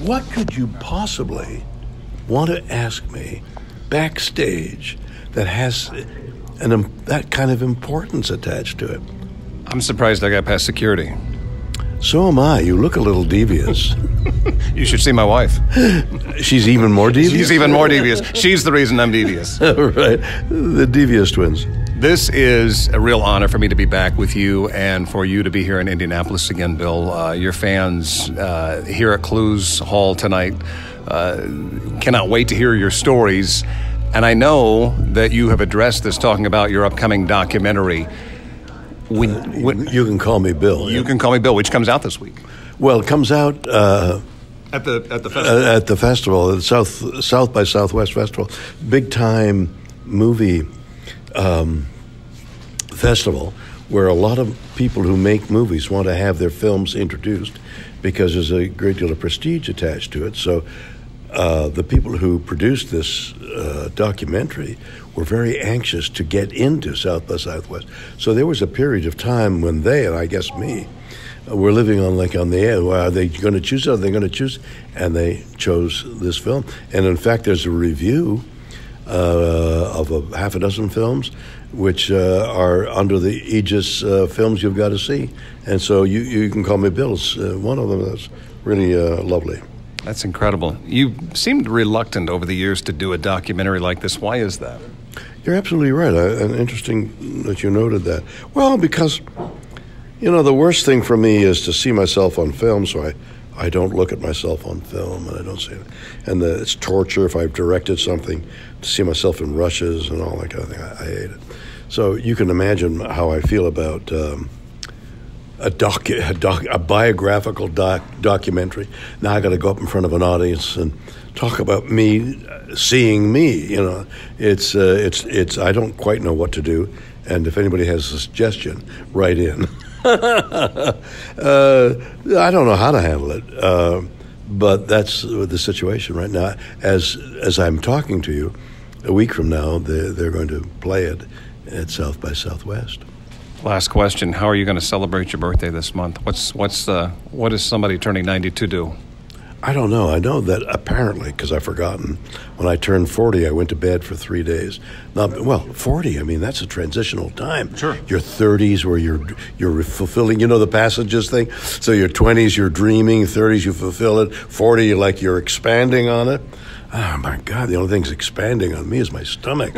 what could you possibly want to ask me backstage that has that kind of importance attached to it? I'm surprised I got past security. So am I. You look a little devious. You should see my wife. She's even more devious? She's even more devious. She's the reason I'm devious. Right. The devious twins. This is a real honor for me to be back with you and for you to be here in Indianapolis again, Bill. Your fans here at Clowes Hall tonight cannot wait to hear your stories. And I know that you have addressed this talking about your upcoming documentary. You can call me Bill. You can call me Bill, which comes out this week. Well, it comes out at the festival. At the festival, the South by Southwest Festival, big time movie festival, where a lot of people who make movies want to have their films introduced because there's a great deal of prestige attached to it. So the people who produced this documentary were very anxious to get into South by Southwest. So there was a period of time when they, and I guess me, were living on the air. Well, are they going to choose it? Are they going to choose? And they chose this film. And in fact, there's a review of a half a dozen films which are under the aegis films you've got to see. And so you can call me Bill. It's one of them that's really lovely. That's incredible. You seemed reluctant over the years to do a documentary like this. Why is that? You're absolutely right. And interesting that you noted that. Well, because, the worst thing for me is to see myself on film, so I don't look at myself on film, and I don't see it. And it's torture if I've directed something to see myself in rushes and all that kind of thing. I hate it. So you can imagine how I feel about a biographical documentary. Now I got to go up in front of an audience and talk about me seeing me. It's I don't quite know what to do, and if anybody has a suggestion, write in. I don't know how to handle it, but that's the situation right now. As I'm talking to you, a week from now, they're going to play it at South by Southwest. Last question: how are you going to celebrate your birthday this month? What does somebody turning 92 do? I don't know. I know that apparently, because I've forgotten, when I turned 40, I went to bed for 3 days. 40, I mean, that's a transitional time. Sure. Your 30s where you're fulfilling, the passages thing. So your 20s, you're dreaming. 30s, you fulfill it. 40, you're expanding on it. Oh, my God, the only thing's expanding on me is my stomach,